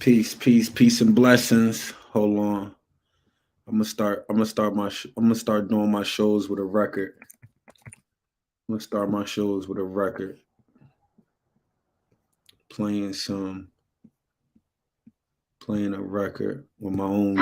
Peace, and blessings. Hold on. I'm gonna start doing my shows with a record. I'm gonna start my shows with a record. Playing some playing a record with my own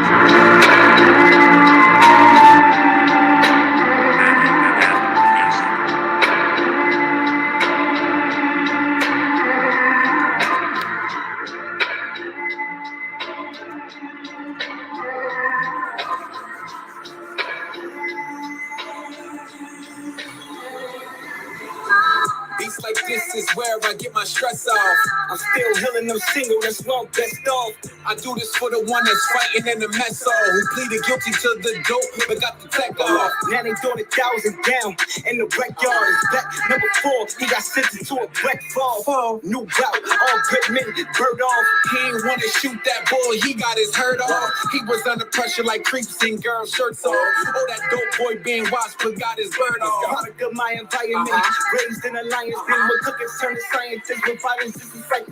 Beats like this is where I get my stress off. I'm still healing them single, that's wrong, best off. I do this for the one that's fighting in the mess hall, who pleaded guilty to the dope, but got the tech off. Now they throwing 1,000 down in the wreck yard. Is back number 4, he got sentenced to a wreck fall. New route, all good men, bird off. He ain't wanna shoot that boy, he got his hurt off. He was under pressure like creeps and girls' shirts off. Oh, that dope boy being watched, but got his bird off. Product of my environment, raised in a lion's den with cookers turn to scientists with violence is like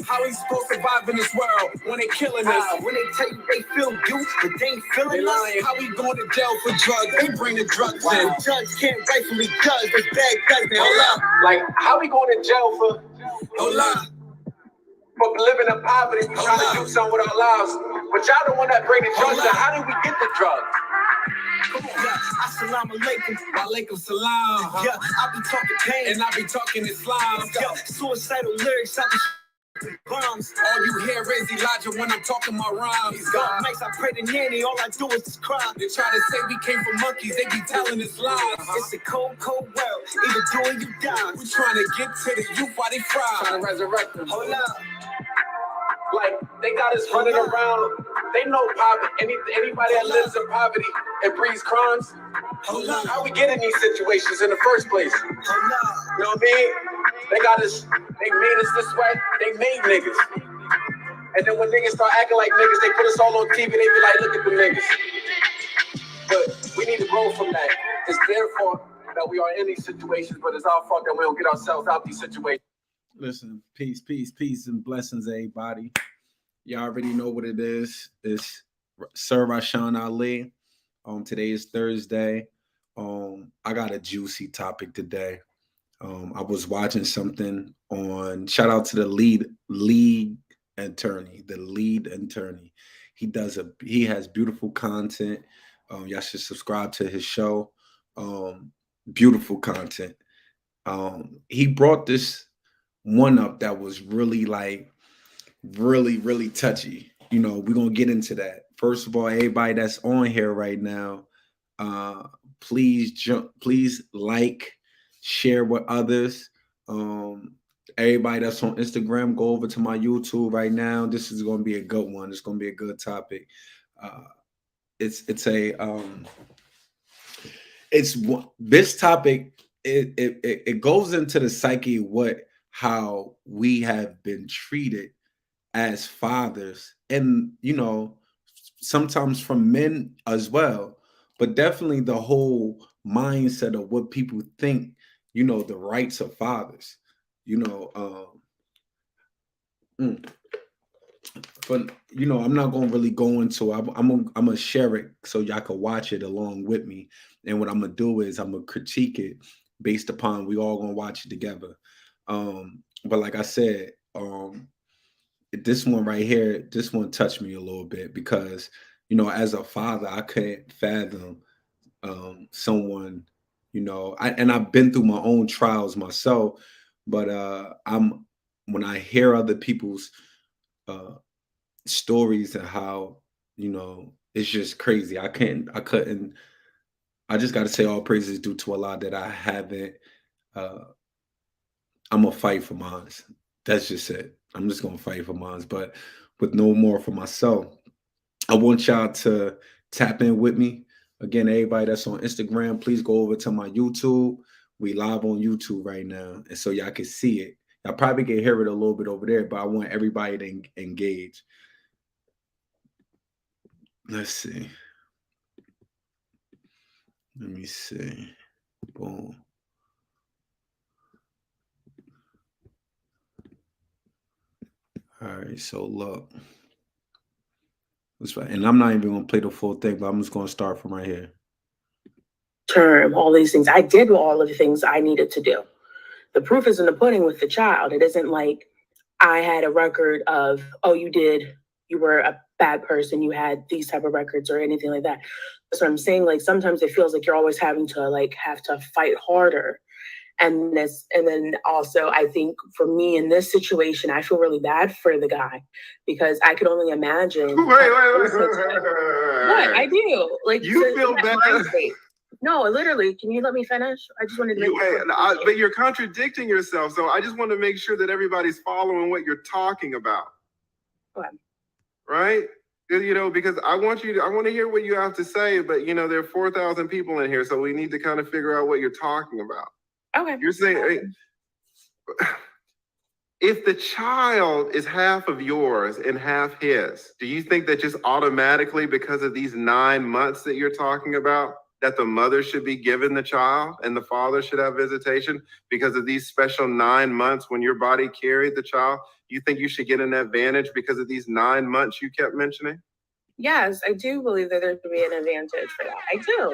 how he's supposed to survive in this world when they killing us. When they tell you they feel you, but they ain't feeling us. How he going to jail for drugs? They bring the drugs in. The judge can't rightfully judge this bad cousin. Hold up. Like, how we going to jail for? Hold up. For living in poverty, we trying to do something with our lives. But y'all the one that bring the drugs in. How did we get the drugs? Yeah, assalamu alaikum. Walaikum salam. Yeah, I be talking pain and I be talking Islam. Yeah, suicidal lyrics, I be bombs. All you hear is Elijah when I'm talking my rhymes. God nights I pray to nanny, all I do is describe. They try to say we came from monkeys, they be telling us lies. It's a cold, cold world, either do or you die. We trying to get to the youth while they fry. Trying to resurrect them. Hold up. Like, they got us running around. They know poverty. Anybody that lives in poverty and breeds crimes. How we get in these situations in the first place? You know what I mean? They got us, they made us this way. They made niggas. And then when niggas start acting like niggas, they put us all on TV. They be like, look at the niggas. But we need to grow from that. It's their fault that we are in these situations, but it's our fault that we don't get ourselves out these situations. Listen, peace, and blessings, everybody. Y'all already know what it is. It's Sir Rashaan Ali. Today is Thursday. I got a juicy topic today. I was watching something on. Shout out to the lead attorney. He has beautiful content. Y'all should subscribe to his show. Beautiful content. He brought this one up that was really really touchy. You know, we're gonna get into that. First of all, everybody that's on here right now, please like, share with others. Everybody that's on Instagram, go over to my YouTube right now. This is gonna be a good one. It's gonna be a good topic. It's this topic. It goes into the psyche of how we have been treated as fathers, and sometimes from men as well, but definitely the whole mindset of what people think, the rights of fathers. But I'm not gonna really go into. I'm gonna share it so y'all can watch it along with me. And what I'm gonna do is I'm gonna critique it based upon we all gonna watch it together. But like I said, this one right here, this one touched me a little bit because as a father, I couldn't fathom someone. I've been through my own trials myself, but when I hear other people's stories and how it's just crazy. I just got to say all praises due to Allah that I haven't. I'm gonna fight for mine. That's just it. I'm just gonna fight for mine, but with no more for myself. I want y'all to tap in with me. Again, everybody that's on Instagram, please go over to my YouTube. We live on YouTube right now, and so y'all can see it. Y'all probably can hear it a little bit over there, but I want everybody to engage. Let's see. Let me see. Boom. All right, so look. And I'm not even gonna play the full thing, but I'm just gonna start from right here. Term, all these things. I did all of the things I needed to do. The proof is in the pudding with the child. It isn't like I had a record of, oh, you were a bad person, you had these type of records or anything like that. That's what I'm saying. Like sometimes it feels like you're always having to have to fight harder. And then also I think for me in this situation, I feel really bad for the guy because I could only imagine. What I do, like you feel bad. No, literally. Can you let me finish? I just wanted to but you're contradicting yourself. So I just want to make sure that everybody's following what you're talking about. Okay. Right? Because I want to hear what you have to say, but there are 4,000 people in here, so we need to kind of figure out what you're talking about. Okay. You're saying if the child is half of yours and half his, do you think that just automatically because of these 9 months that you're talking about, that the mother should be given the child and the father should have visitation because of these special 9 months when your body carried the child? You think you should get an advantage because of these 9 months you kept mentioning? Yes, I do believe that there should be an advantage for that. I do.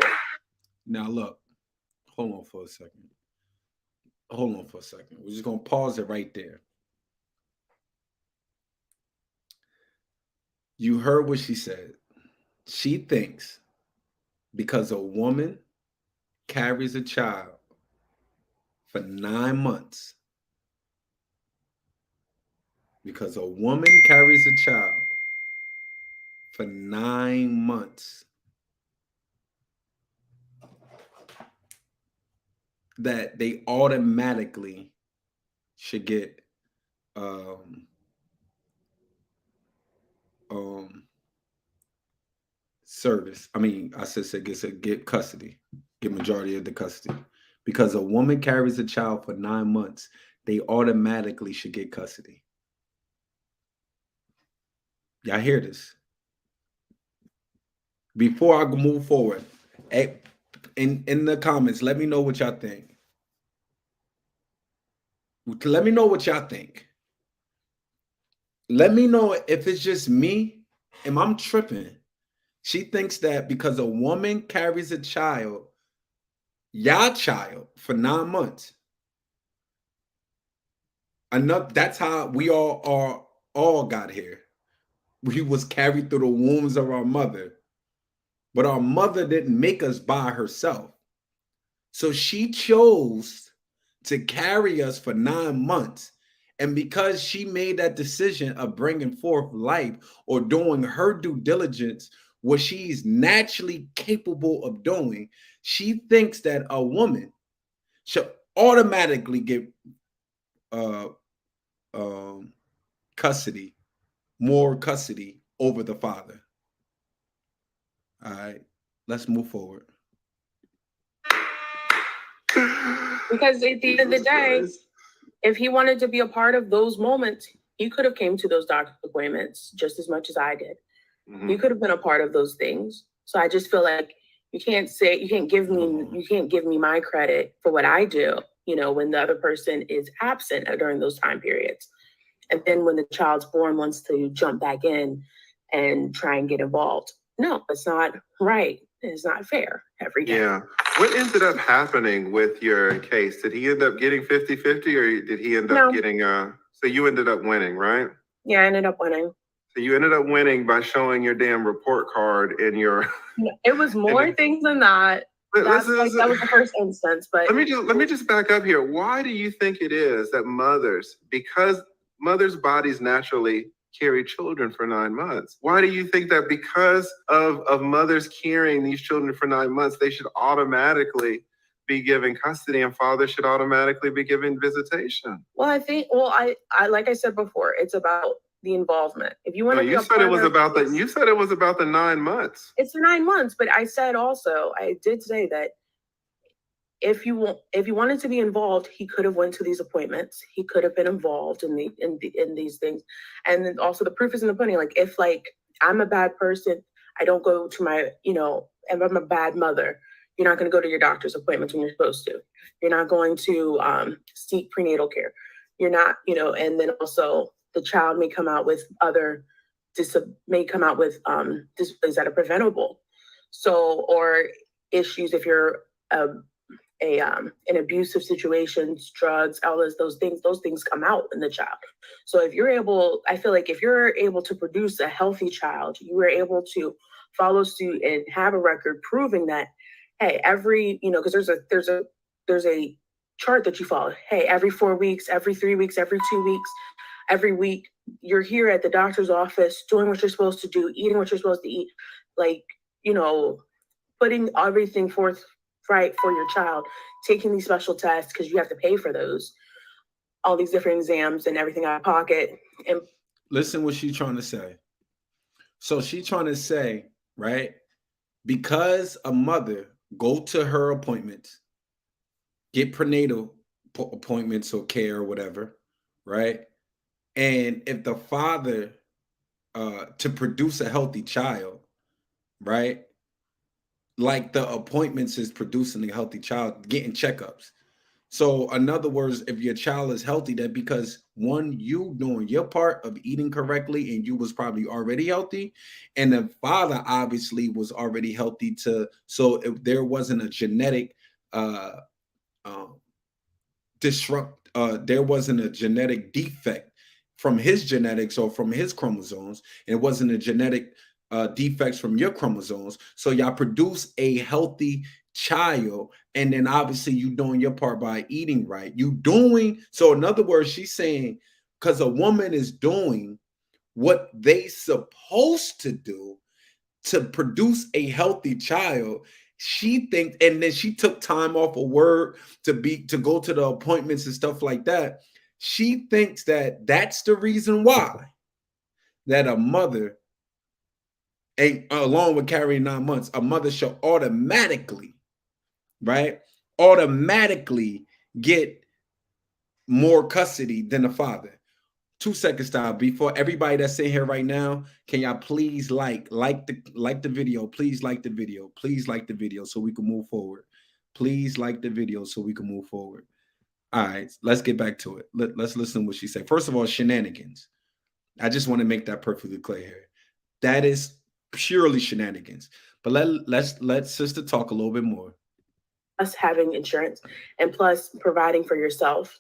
Now look, hold on for a second. We're just gonna pause it right there. You heard what she said. She thinks because a woman carries a child for 9 months, because a woman carries a child for 9 months, that they automatically should get service. I mean, I said get custody, get majority of the custody. Because a woman carries a child for 9 months, they automatically should get custody. Y'all hear this? Before I move forward, in the comments, let me know what y'all think. Let me know what y'all think. Let me know if it's just me and I'm tripping. She thinks that because a woman carries a child, your child, for 9 months, enough. That's how we all got here. We was carried through the wombs of our mother, but our mother didn't make us by herself. So she chose to carry us for 9 months. And because she made that decision of bringing forth life or doing her due diligence, what she's naturally capable of doing, she thinks that a woman should automatically get custody, more custody over the father. All right, let's move forward. Because at the end of the day, if he wanted to be a part of those moments, he could have came to those doctor appointments just as much as I did. Mm-hmm. He could have been a part of those things. So I just feel like you can't give me my credit for what I do, when the other person is absent during those time periods. And then when the child's born wants to jump back in and try and get involved. No, it's not right. It's not fair every day. Yeah. What ended up happening with your case? Did he end up getting 50-50 or did he end up getting so you ended up winning, right? Yeah, I ended up winning. So you ended up winning by showing your damn report card in your It was more things than that. That was the first instance, but let me just back up here. Why do you think it is that because mothers' bodies naturally carry children for 9 months? Why do you think that because of mothers carrying these children for 9 months, they should automatically be given custody and fathers should automatically be given visitation? Well, I like I said before, it's about the involvement. If you want to, you said it was about the 9 months. It's 9 months, but I did say that if you wanted to be involved, he could have went to these appointments. He could have been involved in these things. And then also the proof is in the pudding. Like if I'm a bad person, I don't go to my, if I'm a bad mother, you're not going to go to your doctor's appointments when you're supposed to. You're not going to seek prenatal care. You're not, and then also the child may come out with other may come out with disabilities that are preventable. So, or issues if you're in abusive situations, drugs, all those things come out in the child. So if you're able, I feel like if you're able to produce a healthy child, you were able to follow suit and have a record proving that, hey, every, because there's a chart that you follow. Hey, every 4 weeks, every 3 weeks, every 2 weeks, every week, you're here at the doctor's office doing what you're supposed to do, eating what you're supposed to eat, like, putting everything forth right for your child, taking these special tests because you have to pay for those, all these different exams and everything out of pocket. And listen what she's trying to say. So she's trying to say, right, because a mother go to her appointments, get prenatal appointments or care or whatever, right? And if the father to produce a healthy child, right? Like the appointments is producing a healthy child, getting checkups. So, in other words, if your child is healthy, that because one, you doing your part of eating correctly, and you was probably already healthy, and the father obviously was already healthy too. So, if there wasn't a genetic uh, there wasn't a genetic defect from his genetics or from his chromosomes, and it wasn't a genetic defects from your chromosomes. So y'all produce a healthy child, and then obviously you doing your part by eating right. You doing so. In other words, she's saying because a woman is doing what they supposed to do to produce a healthy child, she thinks, and then she took time off of work to go to the appointments and stuff like that. She thinks that that's the reason why that a mother, along with carrying 9 months, a mother should automatically, right, automatically get more custody than the father. 2 seconds, style. Before everybody that's in here right now, can y'all please like the video? Please like the video. Please like the video so we can move forward. Please like the video so we can move forward. All right, let's get back to it. Let's listen to what she said. First of all, shenanigans. I just want to make that perfectly clear here. That is purely shenanigans. But let sister talk a little bit more. Us having insurance and plus providing for yourself,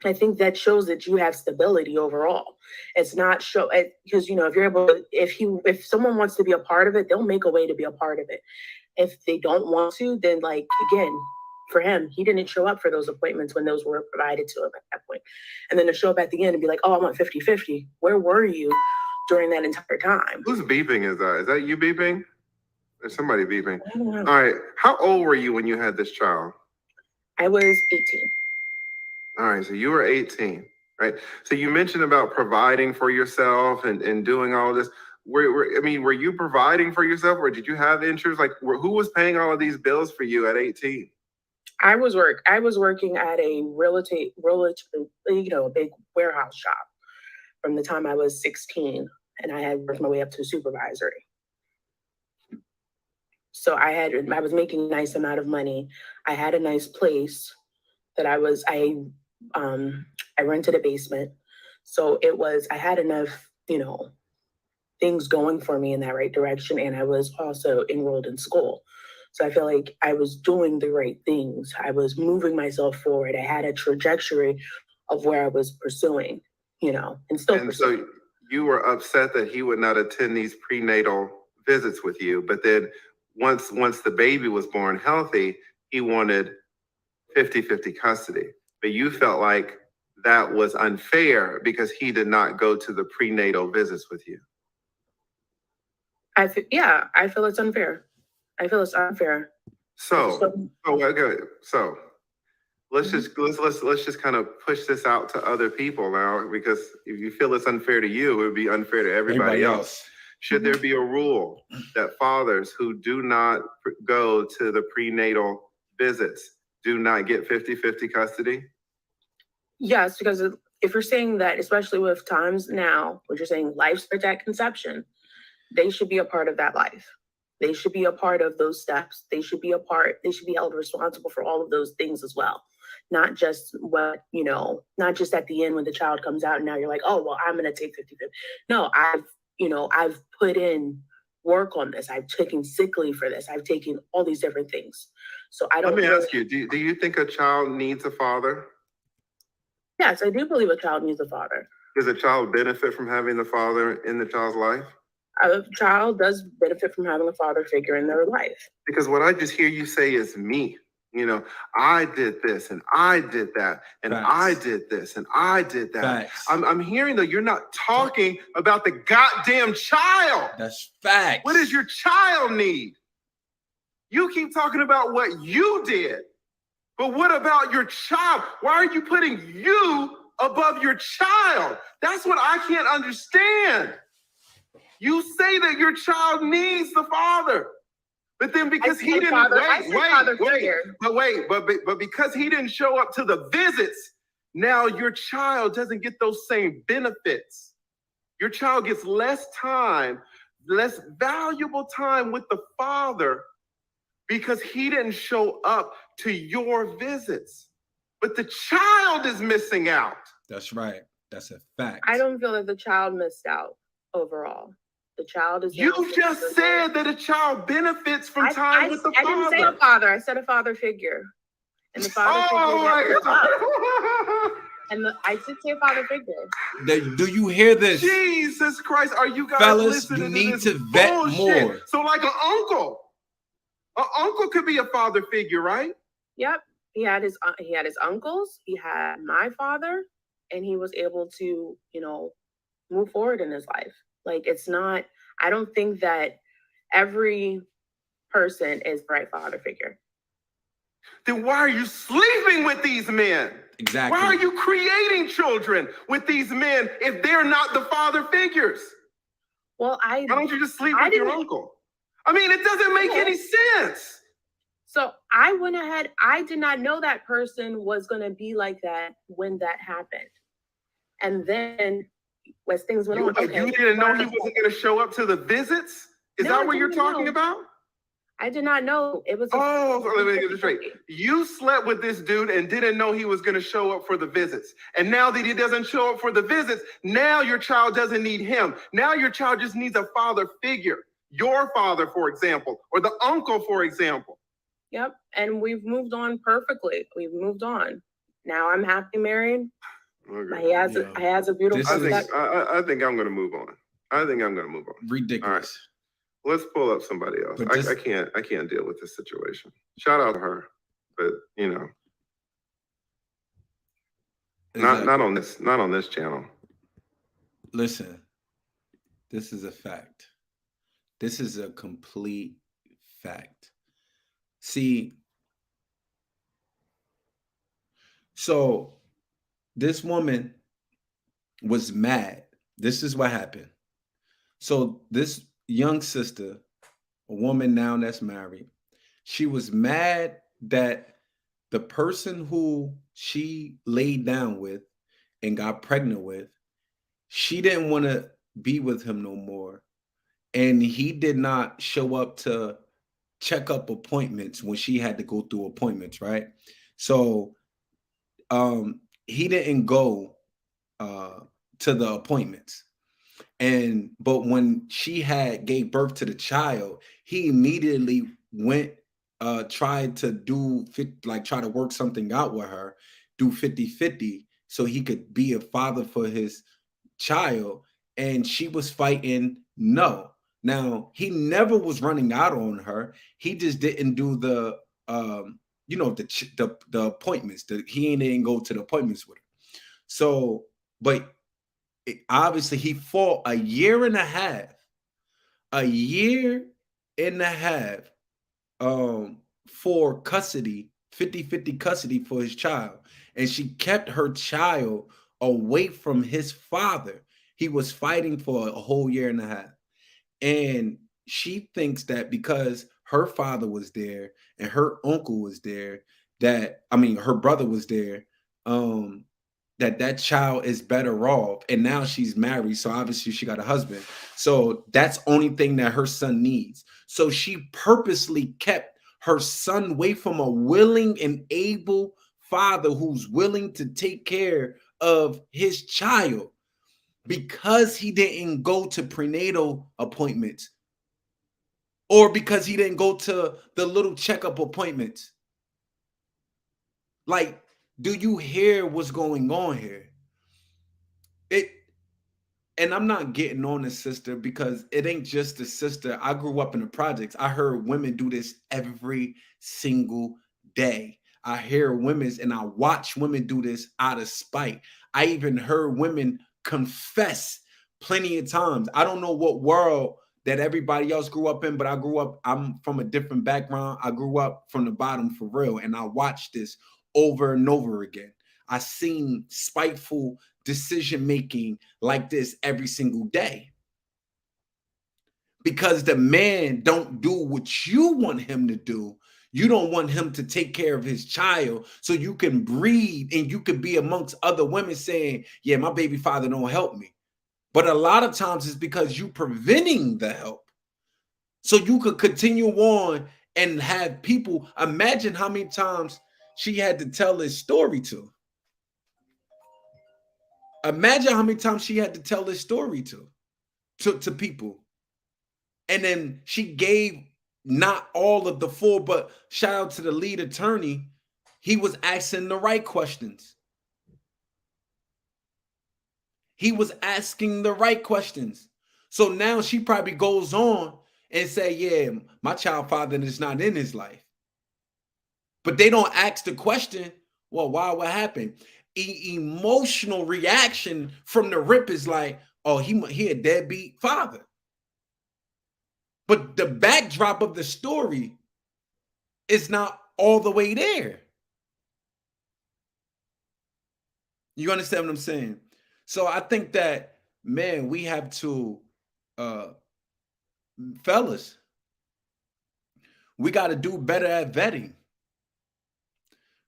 I think that shows that you have stability overall. It's not show because if you're able, if someone wants to be a part of it, they'll make a way to be a part of it. If they don't want to, then again, for him, he didn't show up for those appointments when those were provided to him at that point. And then to show up at the end and be like, oh, I want 50-50. Where were you during that entire time? Who's beeping? Is that you beeping? There's somebody beeping. I don't know. All right. How old were you when you had this child? I was 18. All right. So you were 18, right? So you mentioned about providing for yourself and doing all this. Were you providing for yourself, or did you have insurance? Who was paying all of these bills for you at 18? I was working at a a big warehouse shop from the time I was 16, and I had worked my way up to supervisory. So I was making a nice amount of money. I had a nice place that I rented a basement. So I had enough, things going for me in that right direction. And I was also enrolled in school. So I feel like I was doing the right things. I was moving myself forward. I had a trajectory of where I was pursuing, and still pursuing. So you were upset that he would not attend these prenatal visits with you, but then once the baby was born healthy, he wanted 50-50 custody. But you felt like that was unfair because he did not go to the prenatal visits with you. I feel it's unfair. I feel it's unfair. So let's just kind of push this out to other people now, because if you feel it's unfair to you, it would be unfair to everybody else. Should there be a rule that fathers who do not go to the prenatal visits do not get 50-50 custody? Yes, because if you're saying that, especially with times now, which you're saying life starts at conception, they should be a part of that life. They should be a part of those steps. They should be held responsible for all of those things as well. Not just not just at the end when the child comes out and now you're like, oh, well, I'm going to take 50-50. No, I've put in work on this. I've taken sick leave for this. I've taken all these different things. So I don't Let me really, ask you, do you think a child needs a father? yes, I do believe a child needs a father. Does a child benefit from having the father in the child's life? A child does benefit from having a father figure in their life. Because what I just hear you say is me. I did this and I did that and Facts. I did this and I did that. Facts. I'm hearing that you're not talking about the goddamn child. That's facts. What does your child need? You keep talking about what you did, but what about your child? Why are you putting you above your child? That's what I can't understand. You say that your child needs the father. But then because he didn't but because he didn't show up to the visits, now your child doesn't get those same benefits. Your child gets less time, less valuable time with the father because he didn't show up to your visits. But the child is missing out. That's right. That's a fact. I don't feel that the child missed out overall. The child is. You just said that a child benefits from time with the father. I didn't say a father. I said a father figure. And the father figure. I did say a father figure. Do you hear this? Jesus Christ, are you guys Fellas, listening you need to this to vet bullshit? more. So like an uncle could be a father figure, right? Yep. He had his uncles, he had my father, and he was able to, move forward in his life. Like, it's not, I don't think that every person is the right father figure. Then why are you sleeping with these men? Exactly. Why are you creating children with these men if they're not the father figures? Well, why don't you just sleep with your uncle? I mean, it doesn't make any sense. So I went ahead. I did not know that person was going to be like that when that happened. And then as things went on. You didn't know he wasn't going to show up to the visits? Is that what you're talking about? I did not know. It was. Let me get this straight. You slept with this dude and didn't know he was going to show up for the visits. And now that he doesn't show up for the visits, now your child doesn't need him. Now your child just needs a father figure. Your father, for example, or the uncle, for example. Yep. And we've moved on perfectly. We've moved on. Now I'm happy married. Okay. He has a beautiful. I think I'm going to move on. Ridiculous. All right. Let's pull up somebody else. I can't deal with this situation. Shout out to her, but not on this channel. Listen, this is a fact. This is a complete fact. See, so this woman was mad. This is what happened. So this young sister, a woman now that's married, she was mad that the person who she laid down with and got pregnant with, she didn't want to be with him no more. And he did not show up to check up appointments when she had to go through appointments, right? So he didn't go to the appointments. But when she gave birth to the child, he immediately went, tried to try to work something out with her, do 50-50 so he could be a father for his child. And she was fighting no. Now, he never was running out on her. He just didn't do the appointments. He didn't go to the appointments with her. So, but obviously he fought a year and a half for custody, 50-50 custody for his child. And she kept her child away from his father. He was fighting for a whole year and a half. And she thinks that because her father was there and her uncle was there, her brother was there, that child is better off. And now she's married, so obviously she got a husband. So that's the only thing that her son needs. So she purposely kept her son away from a willing and able father who's willing to take care of his child. because he didn't go to prenatal appointments or because he didn't go to the little checkup appointments. Like, do you hear what's going on here? It And I'm not getting on the sister because it ain't just the sister. I grew up in the projects. I heard women do this every single day. I hear women's and I watch women do this out of spite. I even heard women confess plenty of times. I don't know what world that everybody else grew up in, but I'm from a different background. I grew up from the bottom for real. And I watched this over and over again. I seen spiteful decision making like this every single day because the man don't do what you want him to do. You don't want him to take care of his child so you can breed and you can be amongst other women saying, yeah, my baby father don't help me. But a lot of times it's because you preventing the help so you could continue on and have people. Imagine how many times she had to tell this story to. Imagine how many times she had to tell this story to people. And then she gave not all of the full, but shout out to the lead attorney. He was asking the right questions. He was asking the right questions. So now she probably goes on and say, yeah, my child father is not in his life. But they don't ask the question, well, why, what happened? Emotional reaction from the rip is like, oh, he a deadbeat father. But the backdrop of the story is not all the way there. You understand what I'm saying? So I think that, man, we have to, fellas, we got to do better at vetting.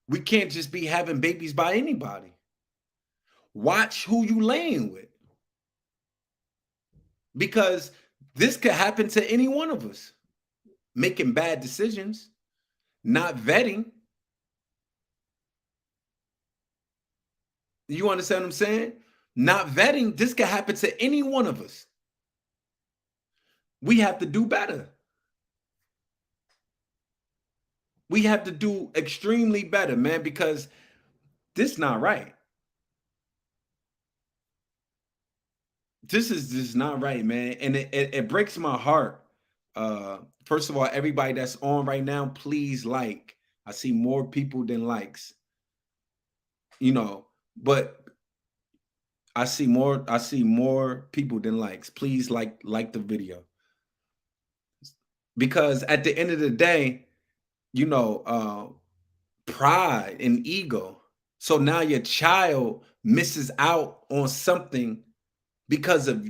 We can't just be having babies by anybody. Watch who you laying with. Because this could happen to any one of us. Making bad decisions, not vetting. You understand what I'm saying? Not vetting, this could happen to any one of us. We have to do better. We have to do extremely better, man, because this not right. This is just not right, man. And it breaks my heart. First of all, everybody that's on right now, please like. I see more people than likes. But I see more people than likes. Please like the video. Because at the end of the day, pride and ego. So now your child misses out on something because of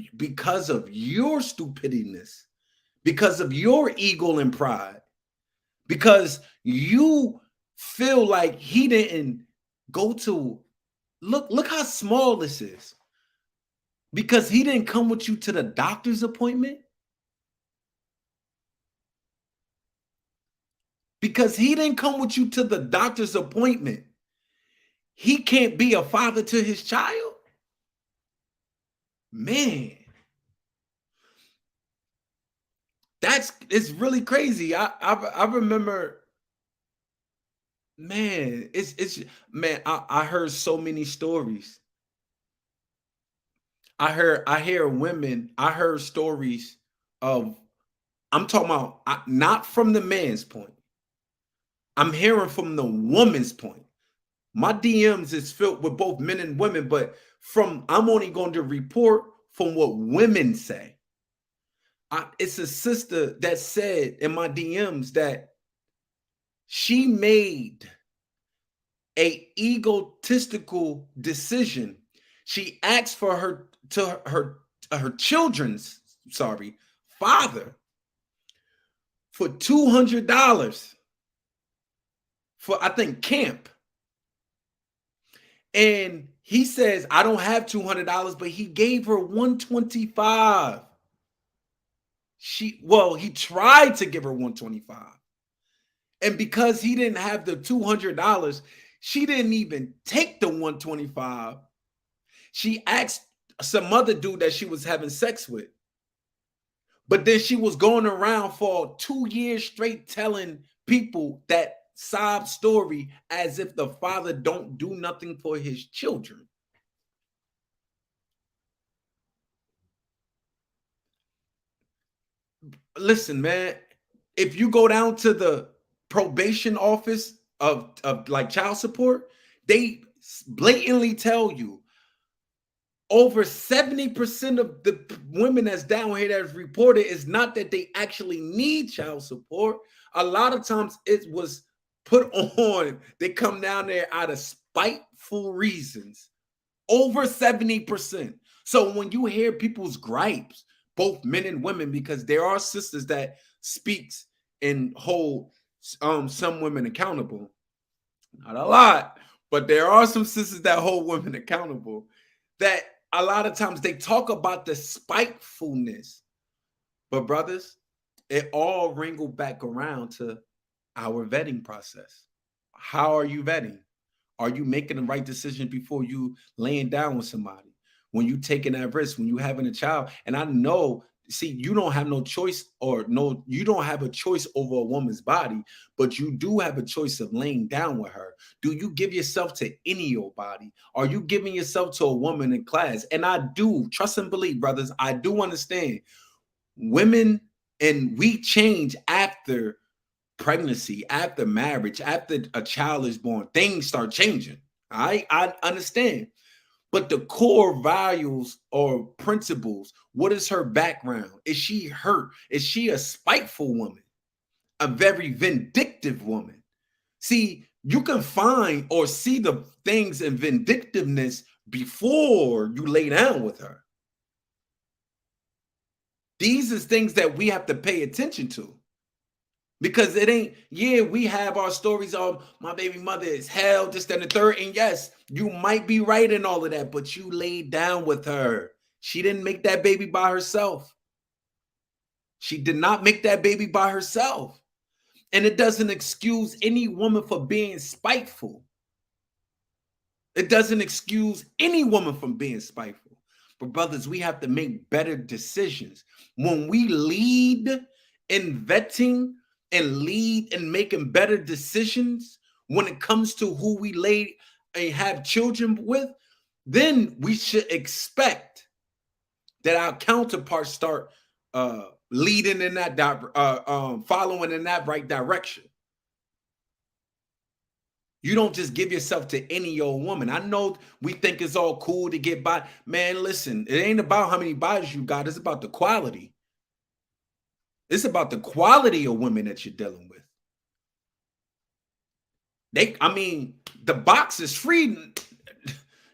your stupidness, because of your ego and pride, because you feel like he didn't go to look how small this is. Because he didn't come with you to the doctor's appointment. Because he didn't come with you to the doctor's appointment. He can't be a father to his child. Man. It's really crazy. I remember, man, I heard so many stories. I heard stories of, I'm talking about not from the man's point. I'm hearing from the woman's point. My DMs is filled with both men and women, but I'm only going to report from what women say. It's a sister that said in my DMs that she made a egotistical decision. She asked for her children's father for $200 for, I think, camp. And he says, I don't have $200, but he gave her $125. He tried to give her $125. And because he didn't have the $200, she didn't even take the $125. She asked some other dude that she was having sex with. But then she was going around for 2 years straight telling people that sob story as if the father don't do nothing for his children. Listen, man, if you go down to the probation office of like child support, they blatantly tell you over 70% of the women that's down here that's reported is not that they actually need child support. A lot of times it was put on, they come down there out of spiteful reasons. Over 70%. So when you hear people's gripes, both men and women, because there are sisters that speaks and hold some women accountable. Not a lot, but there are some sisters that hold women accountable, that a lot of times they talk about the spitefulness. But brothers, it all wrinkled back around to our vetting process. How are you vetting? Are you making the right decision before you laying down with somebody? When you taking that risk, when you having a child? And I know, see, you don't have no choice, or no, you don't have a choice over a woman's body, but you do have a choice of laying down with her. Do you give yourself to any your body? Are you giving yourself to a woman in class? And I do, trust and believe, brothers, I do understand women, and we change after pregnancy, after marriage, after a child is born. Things start changing. I understand. But the core values or principles, what is her background? Is she hurt? Is she a spiteful woman? A very vindictive woman? See, you can find or see the things in vindictiveness before you lay down with her. These are things that we have to pay attention to. Because it ain't, yeah, we have our stories of my baby mother is hell, this, and the third. And yes, you might be right in all of that, but you laid down with her. She didn't make that baby by herself. She did not make that baby by herself. And it doesn't excuse any woman for being spiteful. It doesn't excuse any woman from being spiteful. But brothers, we have to make better decisions. When we lead in vetting and lead in making better decisions when it comes to who we lay and have children with, then we should expect that our counterparts start leading in that following in that right direction. You don't just give yourself to any old woman. I know we think it's all cool to get by. Man, listen, it ain't about how many bodies you got. It's about the quality. It's about the quality of women that you're dealing with. The box is free.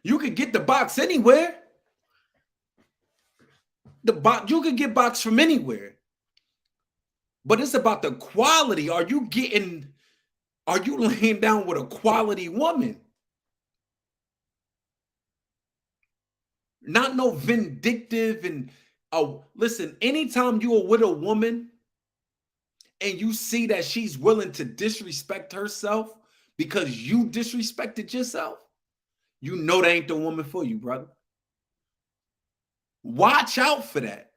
You can get the box anywhere. You can get box from anywhere. But it's about the quality. Are you laying down with a quality woman? Not no vindictive and listen, anytime you are with a woman and you see that she's willing to disrespect herself because you disrespected yourself, you know that ain't the woman for you, brother. Watch out for that.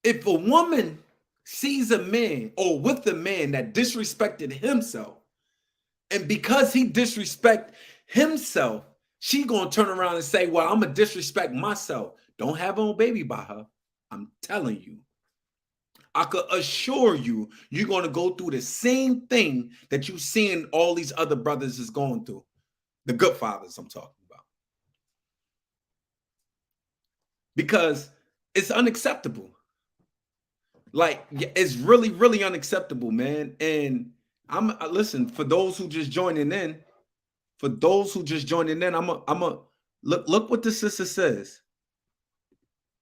If a woman sees a man or with a man that disrespected himself, and because he disrespect himself, she gonna turn around and say, well, I'm gonna disrespect myself. Don't have a baby by her. I'm telling you. I could assure you, you're gonna go through the same thing that you seeing all these other brothers is going through. The good fathers I'm talking about. Because it's unacceptable. Like, it's really, really unacceptable, man. And listen, for those who just joining in, I'm a look what the sister says.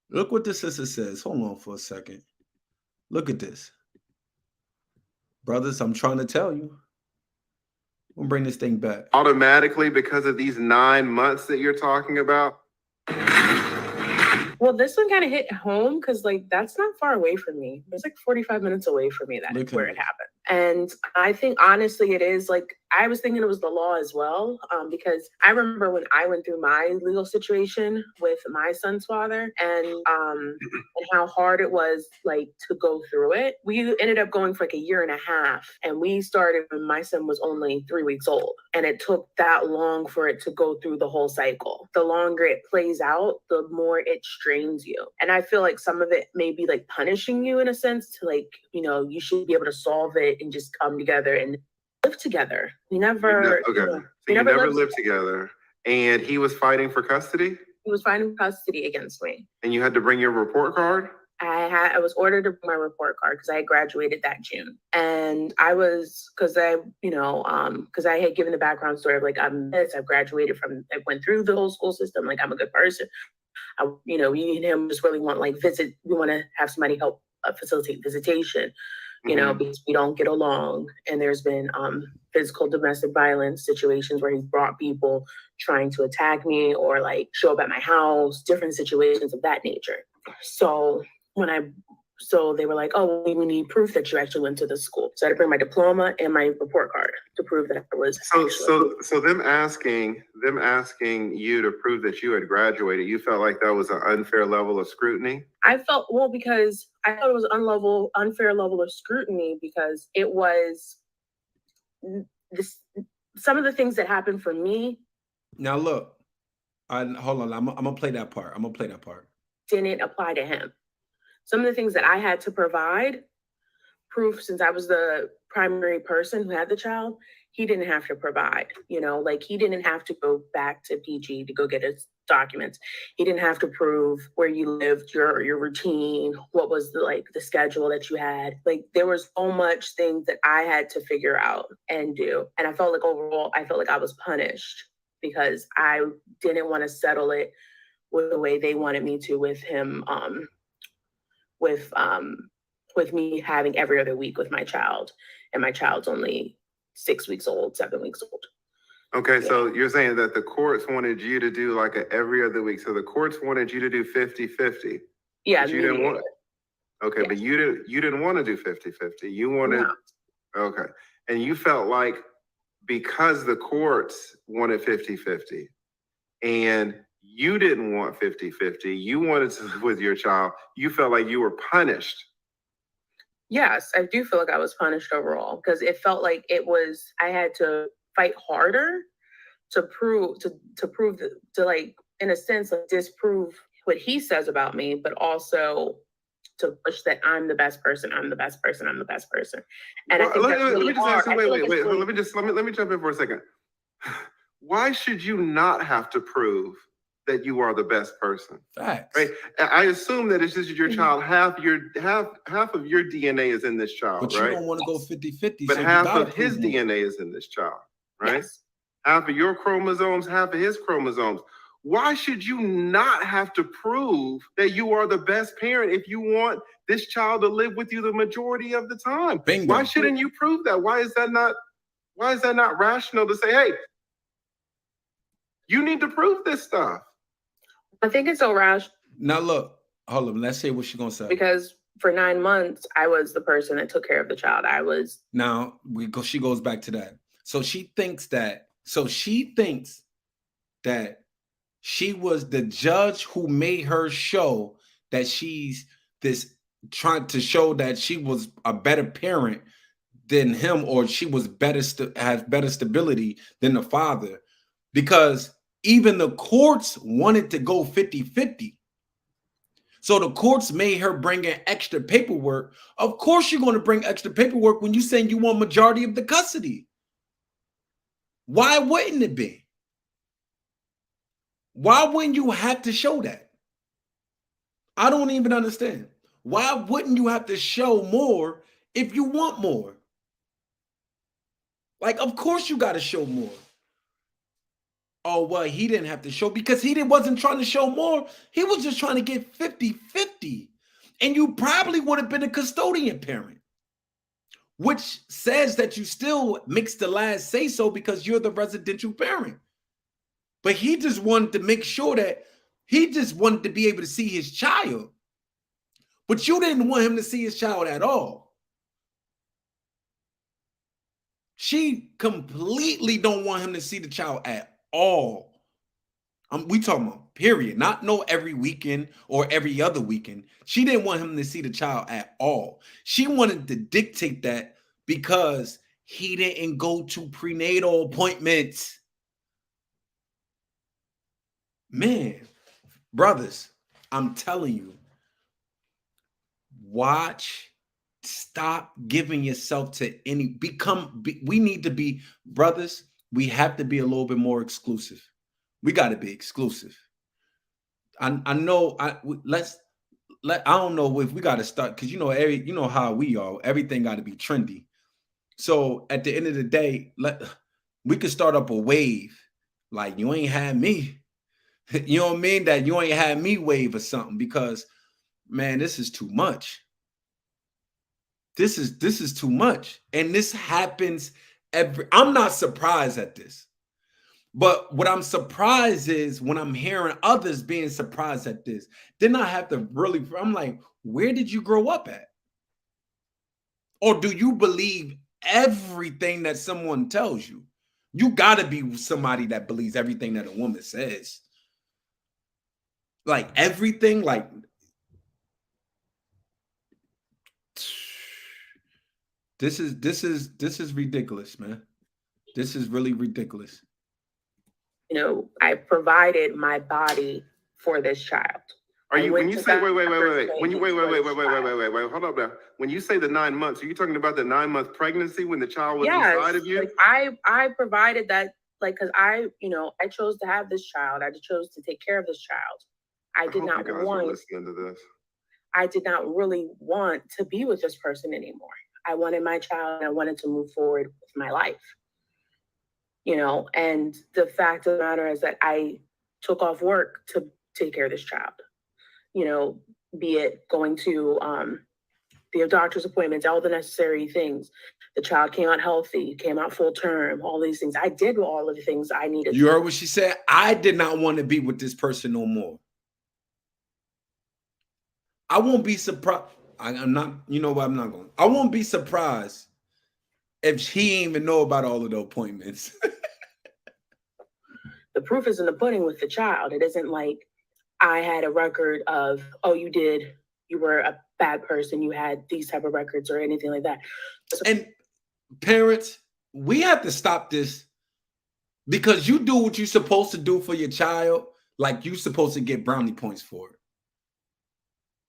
Look what the sister says. Hold on for a second. Look at this. Brothers, I'm trying to tell you. We'll bring this thing back. Automatically, because of these 9 months that you're talking about? Well, this one kind of hit home because, like, that's not far away from me. It's like 45 minutes away from me. That is where it happened. And I think honestly, it is like, I was thinking it was the law as well, because I remember when I went through my legal situation with my son's father, and how hard it was like to go through it. We ended up going for like a year and a half, and we started when my son was only 3 weeks old. And it took that long for it to go through the whole cycle. The longer it plays out, the more it strains you. And I feel like some of it may be like punishing you in a sense to like, you should be able to solve it and just come together and live together. We never, Okay. So you never lived together. And he was fighting for custody? He was fighting custody against me. And you had to bring your report card? I was ordered to bring my report card because I had graduated that June. And because I had given the background story of like, I've graduated I went through the whole school system. Like, I'm a good person. Me and him just really want we want to have somebody help facilitate visitation, because we don't get along. And there's been physical domestic violence situations where he's brought people trying to attack me or like show up at my house, different situations of that nature. So they were like, oh, we need proof that you actually went to the school. So I had to bring my diploma and my report card to prove that I was. So them asking you to prove that you had graduated, you felt like that was an unfair level of scrutiny? I felt, because I thought it was an unfair level of scrutiny because it was some of the things that happened for me. Now look, hold on, I'm gonna play that part. Didn't apply to him. Some of the things that I had to provide proof, since I was the primary person who had the child, he didn't have to provide, like he didn't have to go back to PG to go get his documents. He didn't have to prove where you lived, your routine, what was the schedule that you had. Like, there was so much things that I had to figure out and do. And I felt like overall, I was punished because I didn't want to settle it with the way they wanted me to with him, with me having every other week with my child, and my child's only 7 weeks old. Okay, yeah. So you're saying that the courts wanted you to do like a every other week. So the courts wanted you to do 50-50. Yeah, you didn't want it. Okay, yeah. But you didn't want to do 50-50. You wanted, no. Okay. And you felt like because the courts wanted 50-50 and you didn't want 50-50, you wanted to live with your child, you felt like you were punished. Yes, I do feel like I was punished overall because it felt like I had to fight harder to prove, in a sense, like disprove what he says about me, but also to push that I'm the best person. And I think that's really hard. Let me jump in for a second. Why should you not have to prove that you are the best person? Facts. Right? I assume that it's just your child. Half of your DNA is in this child, but right? You don't want to go 50-50. But so half of his DNA is in this child, right? Yes. Half of your chromosomes, half of his chromosomes. Why should you not have to prove that you are the best parent if you want this child to live with you the majority of the time? Bingo. Why shouldn't you prove that? Why is that not rational to say, hey, you need to prove this stuff? I think it's so rational. Now look, hold on. Let's see what she's gonna say. Because for 9 months, I was the person that took care of the child. She goes back to that. So she thinks that she was the judge who made her show that she's trying to show that she was a better parent than him, or she was has better stability than the father, because even the courts wanted to go 50-50. So the courts made her bring in extra paperwork. Of course you're going to bring extra paperwork when you're saying you want majority of the custody. Why wouldn't it be? Why wouldn't you have to show that? I don't even understand. Why wouldn't you have to show more if you want more? Like, of course you got to show more. Oh, well, he didn't have to show because he wasn't trying to show more. He was just trying to get 50-50. And you probably would have been a custodian parent, which says that you still makes the last say so because you're the residential parent. But he just wanted to make sure that he just wanted to be able to see his child. But you didn't want him to see his child at all. She completely don't want him to see the child at all. We talking about period, not no every weekend or every other weekend. She didn't want him to see the child at all. She wanted to dictate that because he didn't go to prenatal appointments. Man, brothers, I'm telling you, watch, stop giving yourself to any, we need to be, brothers, we have to be a little bit more exclusive. We got to be exclusive. I know I don't know if we got to start, because you know how we are, everything got to be trendy. So at the end of the day, we could start up a wave, like you ain't had me. You know what I mean? That you ain't had me wave or something, because man, this is too much. This is too much. And this happens I'm not surprised at this. But what I'm surprised is when I'm hearing others being surprised at this. Then I have to really, I'm like, where did you grow up at? Or do you believe everything that someone tells you? You got to be somebody that believes everything that a woman says. Like everything, like this is ridiculous, man. This is really ridiculous. I provided my body for this child. Are you, when you say, wait, when you, wait, hold up now. When you say the 9 months, are you talking about the 9-month pregnancy when the child was inside of you? Like I provided that, like, because I chose to have this child. I chose to take care of this child. I did not want listening to this. I did not really want to be with this person anymore. I wanted my child and I wanted to move forward with my life. And the fact of the matter is that I took off work to take care of this child. Be it going to the doctor's appointments, all the necessary things. The child came out healthy, came out full term, all these things. I did all of the things I needed. You heard what she said? I did not want to be with this person no more. I won't be surprised. I'm not, you know what? I'm not going. I won't be surprised if he ain't even know about all of the appointments. The proof is in the pudding with the child. It isn't like I had a record of, oh, you were a bad person, you had these type of records or anything like that. And parents, we have to stop this, because you do what you're supposed to do for your child, like you're supposed to get brownie points for it.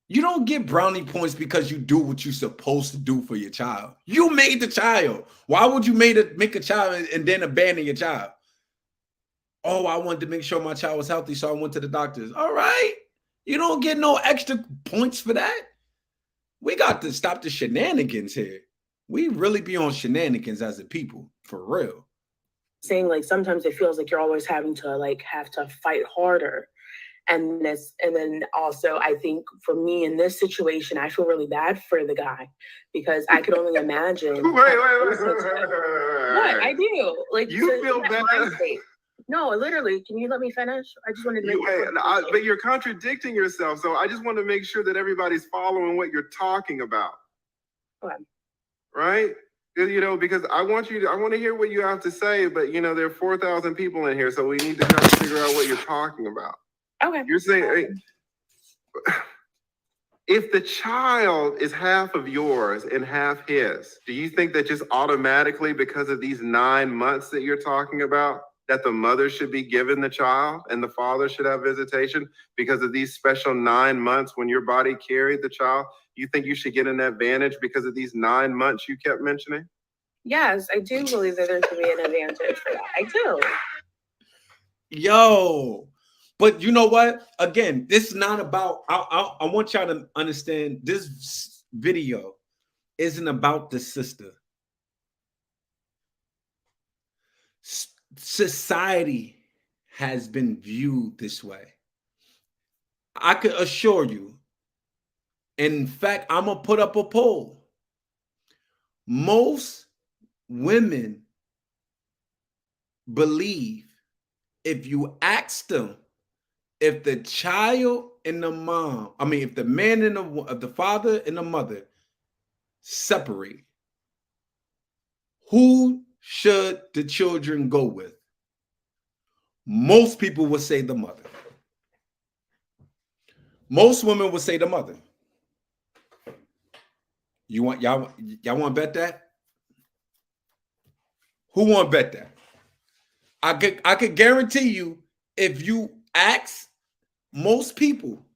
You don't get brownie points because you do what you're supposed to do for your child. You made the child. Why would you make a child and then abandon your child? Oh, I wanted to make sure my child was healthy, so I went to the doctors. All right. You don't get no extra points for that. We got to stop the shenanigans here. We really be on shenanigans as a people, for real. Saying, like, sometimes it feels like you're always having to fight harder. And then also, I think for me in this situation, I feel really bad for the guy, because I could only imagine. Wait. What I do, like, you feel bad. No, literally. Can you let me finish? I just wanted to make but you're contradicting yourself. So I just want to make sure that everybody's following what you're talking about. Okay. Right? Because I want to hear what you have to say, but there are 4,000 people in here, so we need to kind of figure out what you're talking about. Okay. You're saying, if the child is half of yours and half his, do you think that just automatically, because of these 9 months that you're talking about, that the mother should be given the child and the father should have visitation because of these special 9 months when your body carried the child? You think you should get an advantage because of these 9 months you kept mentioning? Yes, I do believe that there should be an advantage for that. I do. Yo, but you know what? Again, this is not about, I want y'all to understand, this video isn't about the sister. Society has been viewed this way. I could assure you. In fact, I'm going to put up a poll. Most women believe, if you ask them, if the child and the mom, if the man and the father and the mother separate, who should the children go with? Most people would say the mother. Most women would say the mother. You want y'all want to bet that? Who want to bet that? I could guarantee you, if you ask most people,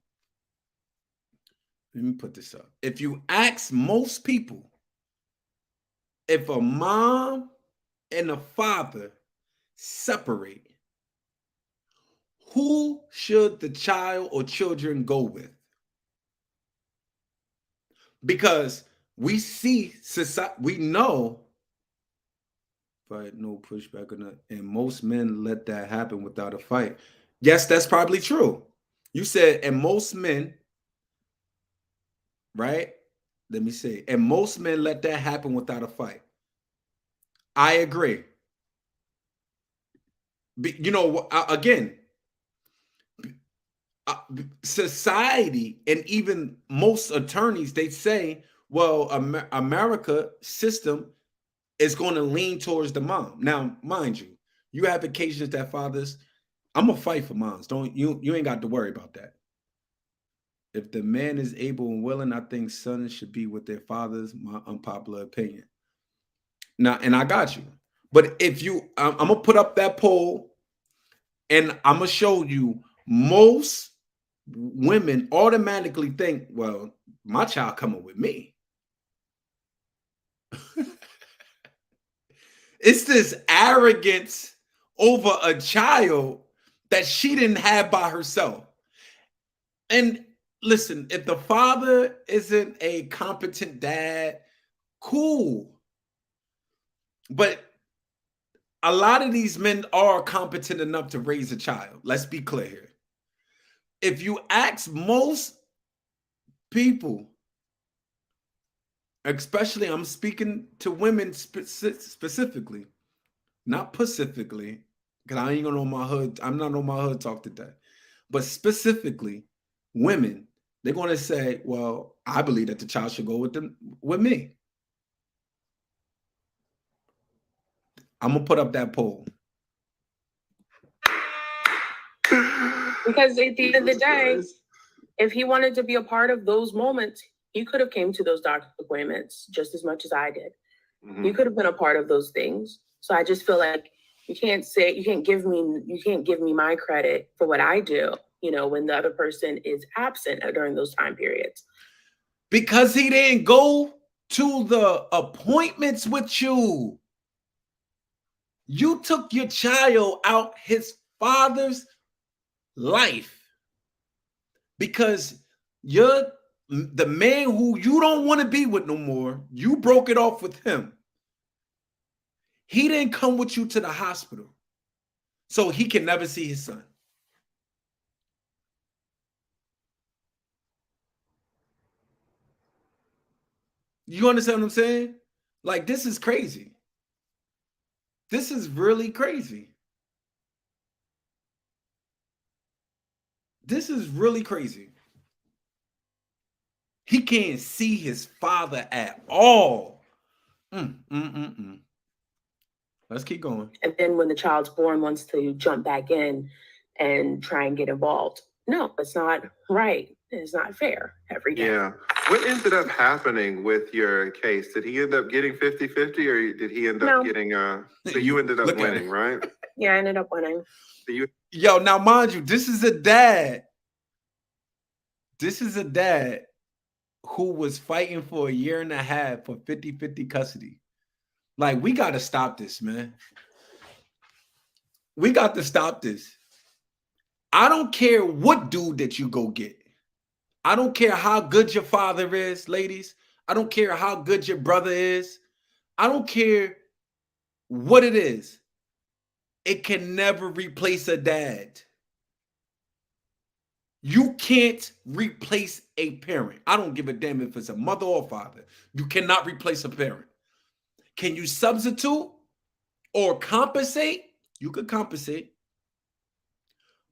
let me put this up. If you ask most people, if a mom and a father separate, who should the child or children go with? Because we see society, we know, but no pushback on that. And most men let that happen without a fight. Yes, that's probably true. You said, and most men, right? Let me say, and most men let that happen without a fight. I agree. You know, again, society and even most attorneys, they say, well, America system is going to lean towards the mom. Now, mind you, you have occasions that fathers, I'm gonna fight for moms. Don't you ain't got to worry about that. If the man is able and willing, I think sons should be with their fathers, my unpopular opinion. Now, and I got you. But if you, I'm gonna put up that poll and I'm gonna show you most women automatically think, well, my child coming with me. It's this arrogance over a child that she didn't have by herself. And listen, if the father isn't a competent dad, cool. But a lot of these men are competent enough to raise a child. Let's be clear here. If you ask most people, especially I'm speaking to women specifically, not pacifically, because I ain't gonna know my hood. I'm not on my hood talk today, but specifically, women, they're gonna say, "Well, I believe that the child should go with me." I'm gonna put up that poll. Because at the end of the day, if he wanted to be a part of those moments, he could have came to those doctor appointments just as much as I did. Mm-hmm. He could have been a part of those things. So I just feel like you can't give me my credit for what I do, when the other person is absent during those time periods. Because he didn't go to the appointments with you. You took your child out his father's life because you're the man who you don't want to be with no more. You broke it off with him. He didn't come with you to the hospital, so he can never see his son. You understand what I'm saying? Like, this is crazy. This is really crazy. This is really crazy. He can't see his father at all. Let's keep going. And then when the child's born, wants to jump back in and try and get involved. No, it's not right. It's not fair every day. Yeah. What ended up happening with your case? Did he end up getting 50-50 or did he end up getting so you ended up winning, right? Yeah, I ended up winning. Yo, now mind you, this is a dad. This is a dad who was fighting for a year and a half for 50-50 custody. Like, we got to stop this, man. We got to stop this. I don't care what dude that you go get. I don't care how good your father is, ladies. I don't care how good your brother is. I don't care what it is. It can never replace a dad. You can't replace a parent. I don't give a damn if it's a mother or father. You cannot replace a parent. Can you substitute or compensate? You could compensate.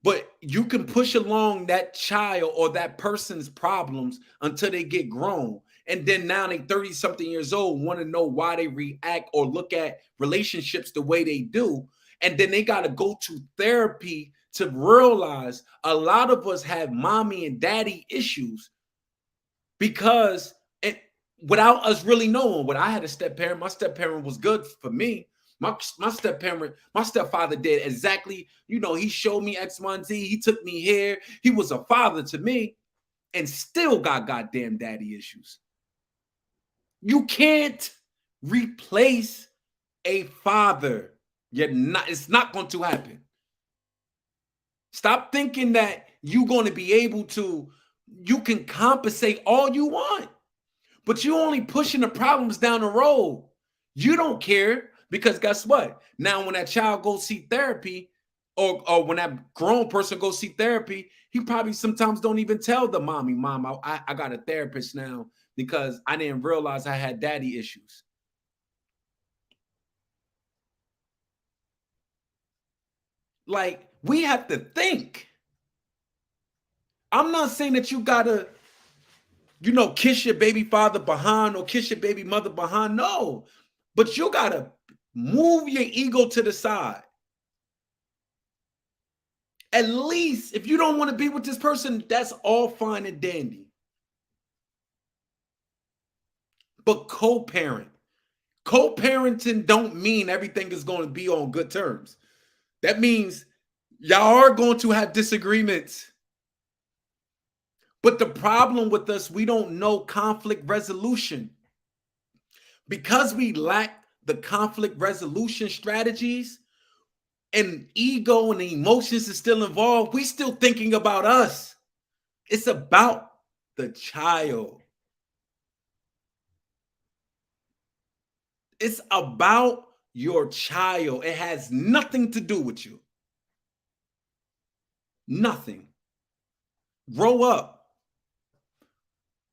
But you can push along that child or that person's problems until they get grown. And then now they 30 something years old, want to know why they react or look at relationships the way they do. And then they got to go to therapy to realize a lot of us have mommy and daddy issues because it, without us really knowing. What I had a step parent, my step parent was good for me. My step parent, my stepfather did exactly, he showed me X, Y, and Z. He took me here. He was a father to me and still got goddamn daddy issues. You can't replace a father. It's not going to happen. Stop thinking that you're going to be able to, you can compensate all you want, but you're only pushing the problems down the road. You don't care because guess what? Now, when that child goes see therapy, or when that grown person goes see therapy, he probably sometimes don't even tell the mommy, Mom, I got a therapist now because I didn't realize I had daddy issues. Like, we have to think. I'm not saying that you gotta, kiss your baby father behind or kiss your baby mother behind. No, but you gotta move your ego to the side. At least if you don't want to be with this person, that's all fine and dandy. But co-parenting don't mean everything is going to be on good terms. That means y'all are going to have disagreements. But the problem with us, we don't know conflict resolution. Because we lack the conflict resolution strategies and ego and the emotions is still involved, we still thinking about us. It's about the child. It's about your child. It has nothing to do with you. Nothing. Grow up.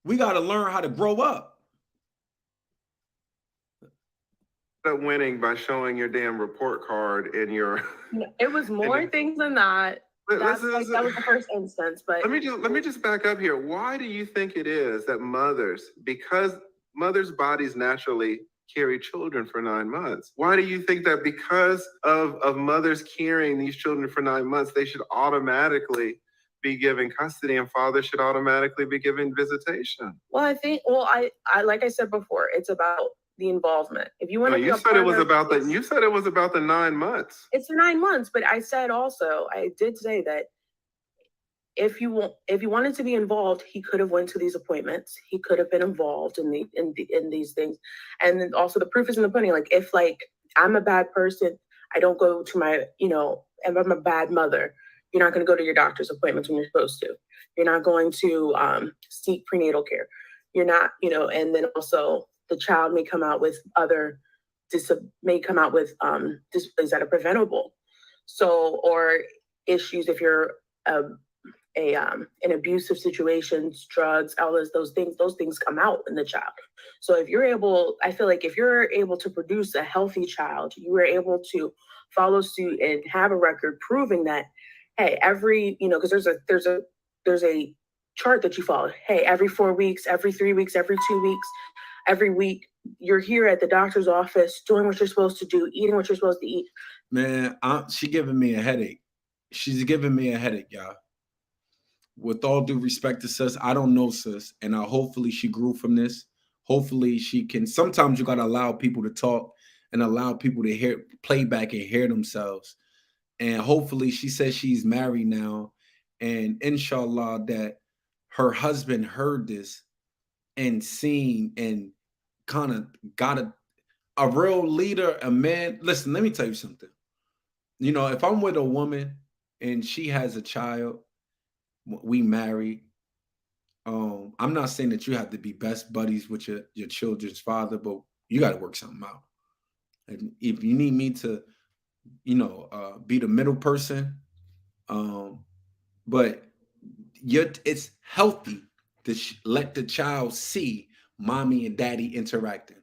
We got to learn how to grow up. Winning by showing your damn report card in your. It was more things than that. That was the first instance, but let me just back up here. Why do you think it is that because mothers' bodies naturally carry children for 9 months? Why do you think that because of mothers carrying these children for 9 months, they should automatically be given custody and fathers should automatically be given visitation? Well, I like I said before, it's about the involvement. If you want to, you said it was about the 9 months. It's 9 months, but I did say that if you wanted to be involved, he could have went to these appointments. He could have been involved in these things, and then also the proof is in the pudding. Like if I'm a bad person, I don't go to my if I'm a bad mother, you're not going to go to your doctor's appointments when you're supposed to. You're not going to seek prenatal care. You're not, and then also the child may come out with disabilities that are preventable. So, or issues if you're in abusive situations, drugs, all those things come out in the child. So I feel like if you're able to produce a healthy child, you are able to follow suit and have a record proving that, hey, because there's a chart that you follow. Hey, every 4 weeks, every 3 weeks, every 2 weeks, every week, you're here at the doctor's office doing what you're supposed to do, eating what you're supposed to eat. Man, she giving me a headache. She's giving me a headache, y'all. With all due respect to sis, I don't know sis, and hopefully she grew from this. Hopefully she can. Sometimes you got to allow people to talk and allow people to play back and hear themselves. And hopefully she says she's married now, and inshallah that her husband heard this and seen and kind of got a real leader, a man. Listen, let me tell you something. If I'm with a woman and she has a child, we married. I'm not saying that you have to be best buddies with your children's father, but you got to work something out. And if you need me to, be the middle person, but it's healthy to let the child see mommy and daddy interacting.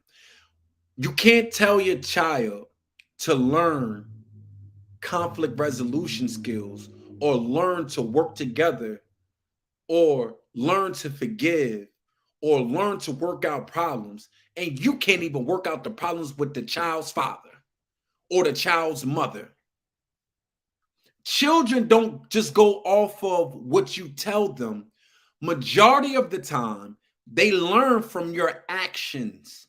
You can't tell your child to learn conflict resolution skills or learn to work together or learn to forgive or learn to work out problems, and you can't even work out the problems with the child's father or the child's mother. Children don't just go off of what you tell them. Majority of the time, they learn from your actions.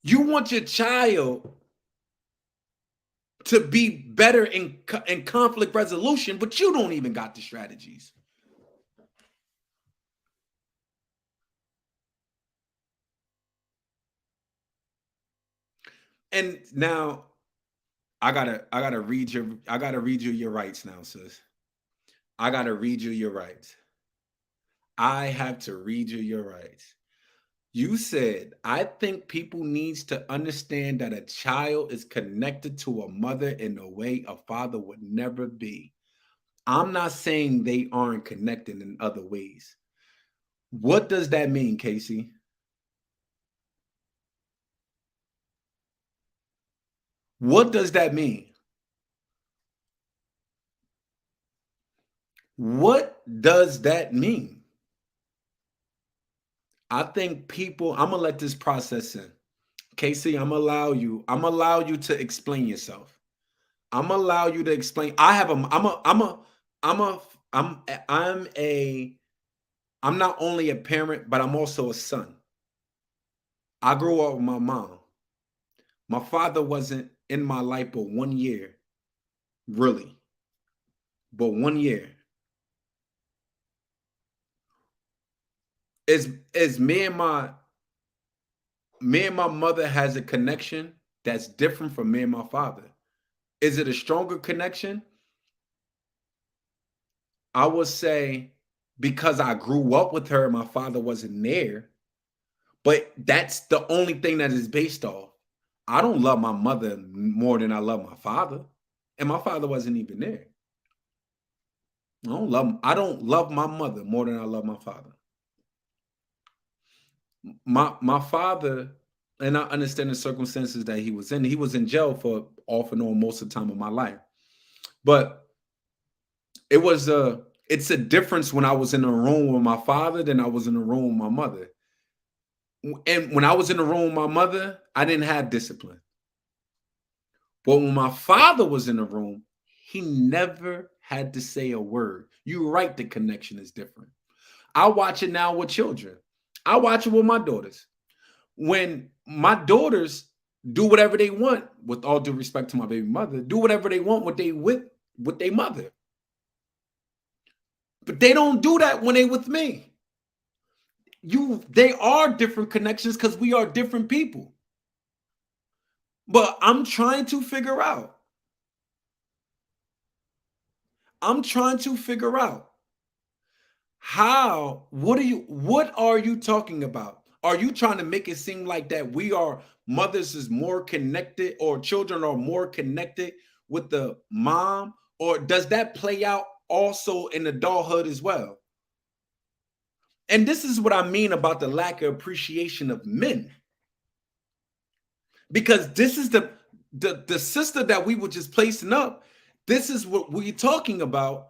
You want your child to be better in conflict resolution, but you don't even got the strategies. And now I gotta read you your rights now, sis. I gotta read you your rights. I have to read you your rights. You said, I think people needs to understand that a child is connected to a mother in a way a father would never be. I'm not saying they aren't connected in other ways. What does that mean, Casey? What does that mean? What does that mean? I think people, I'm gonna let this process in. Casey, I'm allow you to explain yourself. I'm allow you to explain. I have a, I'm a, I'm a, I'm not only a parent, but I'm also a son. I grew up with my mom. My father wasn't in my life but 1 year, really, but 1 year. Is me and my mother has a connection that's different from me and my father. Is it a stronger connection? I would say because I grew up with her, my father wasn't there, but that's the only thing that is based off. I don't love my mother more than I love my father, and my father wasn't even there. I don't love my mother more than I love my father. My father, and I understand the circumstances that he was in. He was in jail for off and on most of the time of my life. But it's a difference when I was in a room with my father than I was in a room with my mother. And when I was in the room with my mother, I didn't have discipline. But when my father was in the room, he never had to say a word. You're right, the connection is different. I watch it now with children. I watch it with my daughters. When my daughters do whatever they want, with all due respect to my baby mother, do whatever they want with their mother. But they don't do that when they with me. They are different connections because we are different people. But I'm trying to figure out. What are you talking about? Are you trying to make it seem like that mothers is more connected or children are more connected with the mom? Or does that play out also in adulthood as well? And this is what I mean about the lack of appreciation of men. Because this is the sister that we were just placing up. This is what we're talking about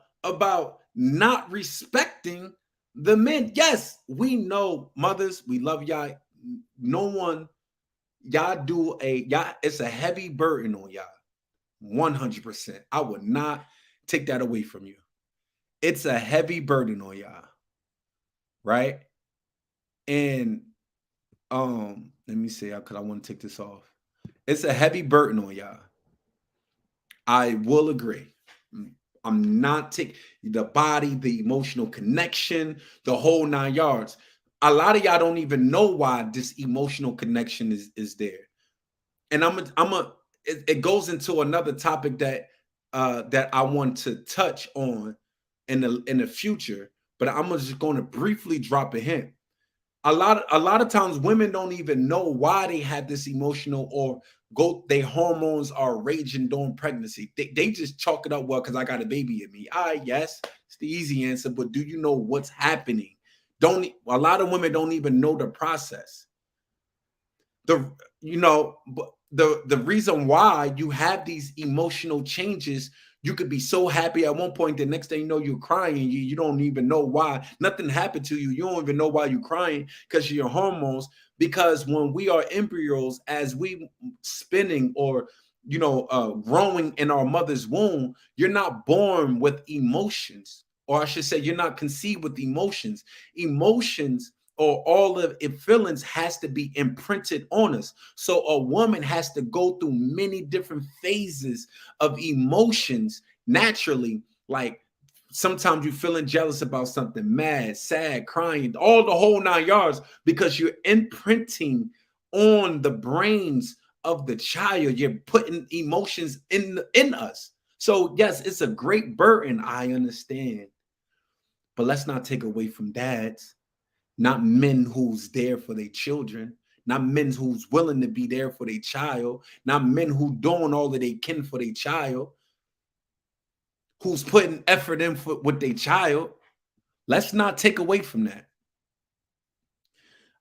not respecting the men. Yes, we know mothers, we love y'all. No one, y'all, it's a heavy burden on y'all. 100%. I would not take that away from you. It's a heavy burden on y'all. Right? And let me see, because I want to take this off. It's a heavy burden on y'all. I will agree. I'm not taking the body, the emotional connection, the whole 9 yards. A lot of y'all don't even know why this emotional connection is there. And it goes into another topic that I want to touch on in the future, but I'm just going to briefly drop a hint. A lot of times women don't even know why they have this emotional or their hormones are raging during pregnancy. They just chalk it up, well, because I got a baby in me. Yes, it's the easy answer, but do you know what's happening? A lot of women don't even know the process. The reason why you have these emotional changes You could be so happy at one point, the next thing you know, you're crying. You don't even know why. Nothing happened to you. You don't even know why you're crying because of your hormones. Because when we are embryos, as we spinning or growing in our mother's womb, you're not born with emotions, or I should say, you're not conceived with emotions. Emotions or all of it feelings has to be imprinted on us. So a woman has to go through many different phases of emotions naturally. Like sometimes you're feeling jealous about something, mad, sad, crying, all the whole 9 yards, because you're imprinting on the brains of the child. You're putting emotions in us. So yes, it's a great burden, I understand, but let's not take away from dads, not men who's there for their children, not men who's willing to be there for their child, not men who doing all that they can for their child, who's putting effort in with their child. Let's not take away from that.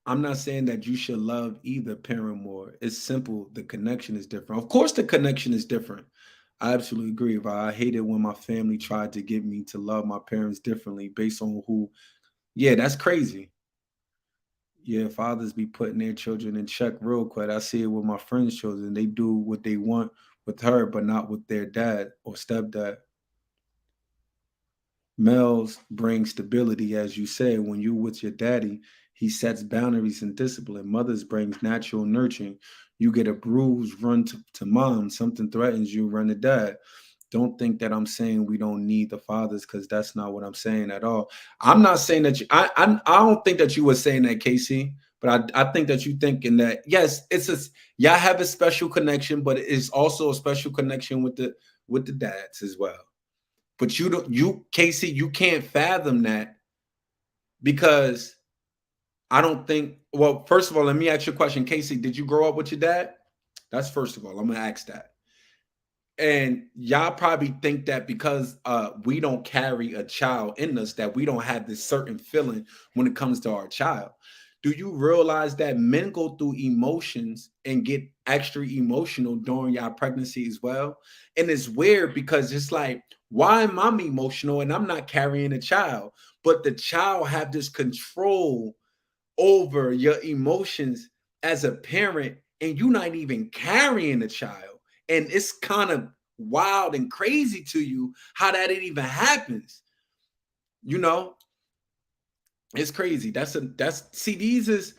I'm not saying that you should love either parent more. It's simple. The connection is different. Of course, the connection is different. I absolutely agree. But I hated when my family tried to get me to love my parents differently based on who. Yeah, that's crazy. Yeah, fathers be putting their children in check real quick. I see it with my friends' children. They do what they want with her, but not with their dad or stepdad. Males bring stability, as you said. When you with your daddy, he sets boundaries and discipline. Mothers brings natural nurturing. You get a bruise, run to mom. Something threatens you, run to dad. Don't think that I'm saying we don't need the fathers, because that's not what I'm saying at all. I'm not saying that you. I don't think that you were saying that, Casey. But I think that you thinking that yes, it's a y'all have a special connection, but it's also a special connection with the dads as well. But Casey, you can't fathom that, because I don't think, well, first of all, let me ask you a question. Casey, did you grow up with your dad? That's first of all. I'm gonna ask that. And y'all probably think that because we don't carry a child in us, that we don't have this certain feeling when it comes to our child. Do you realize that men go through emotions and get extra emotional during your pregnancy as well? And it's weird because it's like, why am I emotional and I'm not carrying a child? But the child have this control over your emotions as a parent, and you're not even carrying a child. And it's kind of wild and crazy to you how that it even happens. You know, it's crazy. See, these is,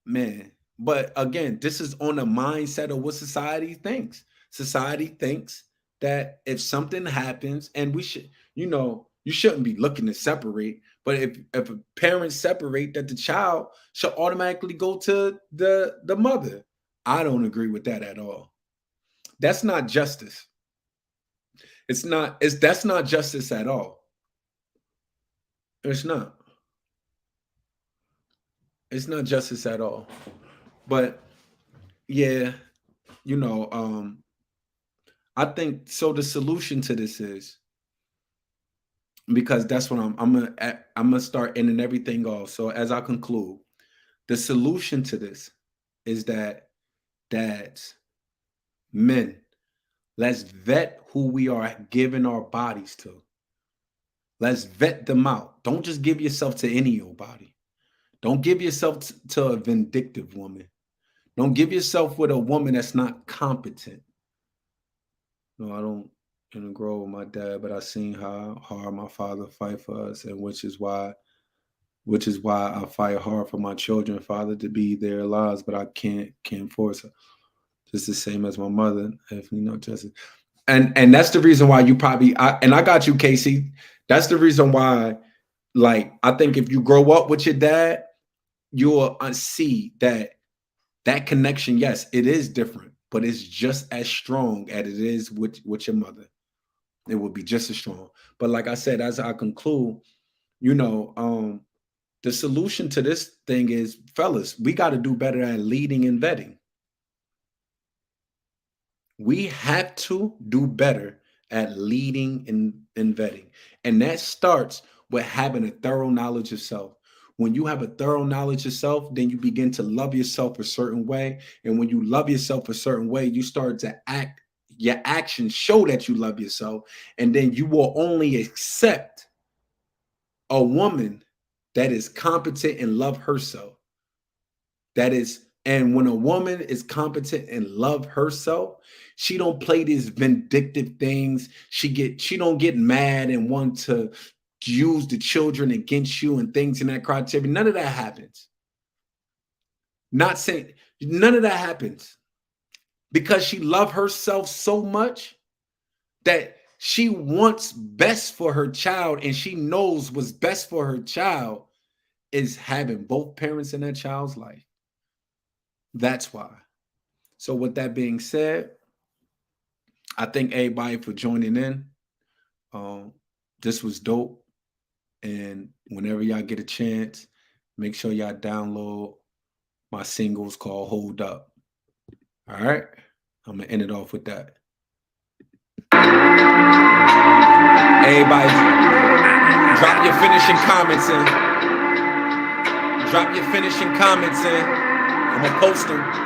man. But again, this is on the mindset of what society thinks. Society thinks that if something happens, and we should, you shouldn't be looking to separate. But if a parents separate, that the child should automatically go to the mother. I don't agree with that at all. That's not justice. That's not justice at all. It's not. It's not justice at all. But yeah, you know, I think so. The solution to this is, because that's what I'm gonna start ending everything off. So as I conclude, the solution to this is that dads, men, let's vet who we are giving our bodies to. Let's vet them out. Don't just give yourself to any old body. Don't give yourself to a vindictive woman. Don't give yourself with a woman that's not competent. No, I don't grow with my dad, but I seen how hard my father fight for us, and which is why I fight hard for my children, father, to be their lives, but I can't force her. Just the same as my mother, if just, and that's the reason why you probably I got you, Casey. That's the reason why, like, I think if you grow up with your dad, you'll see that connection. Yes, it is different, but it's just as strong as it is with your mother. It would be just as strong. But like I said, as I conclude, you know, the solution to this thing is, fellas, we got to do better at leading and vetting. We have to do better at leading and vetting. And that starts with having a thorough knowledge of self. When you have a thorough knowledge of self, then you begin to love yourself a certain way. And when you love yourself a certain way, you start to act your actions show that you love yourself, and then you will only accept a woman that is competent and love herself. That is, and when a woman is competent and love herself, she don't play these vindictive things. She don't get mad and want to use the children against you and things in that criteria. None of that happens. Not saying none of that happens, because she loves herself so much that she wants best for her child, and she knows what's best for her child is having both parents in that child's life. That's why. So with that being said, I thank everybody for joining in. This was dope. And whenever y'all get a chance, make sure y'all download my singles called Hold Up. All right. I'm going to end it off with that. Everybody, drop your finishing comments in. Drop your finishing comments in. I'm going to post them.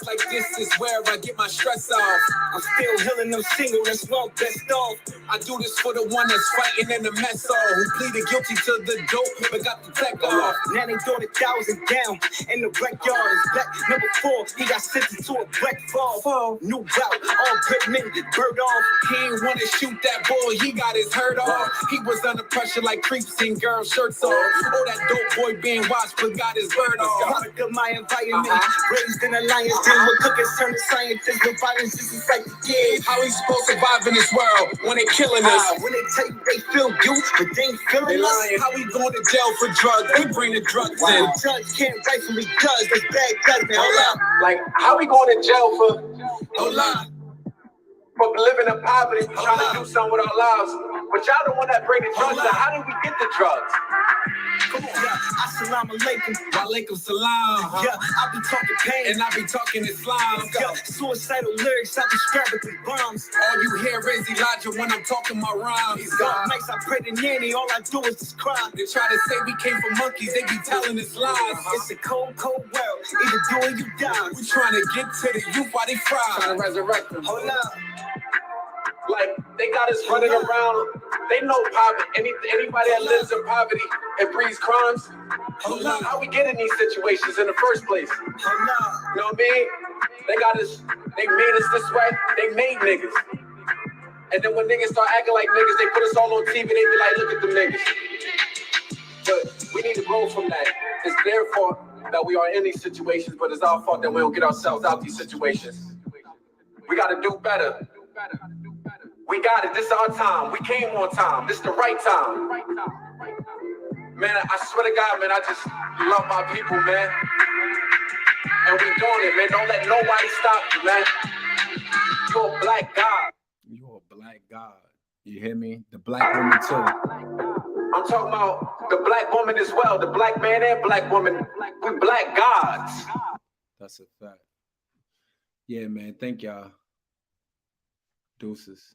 Like this is where I get my stress off. I'm still healing them single that's well best off. I do this for the one that's fighting in the mess hall, who pleaded guilty to the dope but got the tech off. Now they throwing 1,000 down in the backyard. Is back number 4. He got sentenced to a black fall. New route, all good men, bird off. He ain't want to shoot that boy, he got his hurt off. He was under pressure like creeps and girls' shirts off. Oh, that dope boy being watched but got his bird off. Product of my environment, raised in a lion's den. With cookers turn to scientists, with violence just is like the kid. How we supposed to survive in this world when they killing us? When they tell you they feel you, but they ain't feeling us. How we going to jail for drugs? They bring the drugs in. The judge can't rightfully judge. That's bad judgment. Hold up. Like, how we going to jail for? Hold up. For living in poverty, we trying to do something with our lives. But y'all the one that bring the drugs in. How did we get the drugs? Come on. Yeah, assalamu alaikum. Walaikum salam. Yeah, I be talking pain and I be talking Islam. Yeah, suicidal lyrics, I be strapping through bombs. All you hear is Elijah when I'm talking my rhymes. He's gone. Nights I pray to nanny, all I do is describe. They try to say we came from monkeys, they be telling us lies. It's a cold, cold world. Either do or you die. We trying to get to the youth while they fry. Trying to resurrect them. Hold up. Like, they got us running around. They know poverty. Anybody that lives in poverty and breeds crimes. How we get in these situations in the first place? You know what I mean? They got us. They made us this way. They made niggas. And then when niggas start acting like niggas, they put us all on TV. They be like, look at them niggas. But we need to grow from that. It's their fault that we are in these situations, but it's our fault that we don't get ourselves out these situations. We got to do better. We got it. This is our time. We came on time. This is the right time. Man, I swear to God, man, I just love my people, man. And we doing it, man. Don't let nobody stop you, man. You're a black God. You're a black God. You hear me? The black woman too. I'm talking about the black woman as well. The black man and black woman. We black gods. That's a fact. Yeah, man. Thank y'all. Deuces.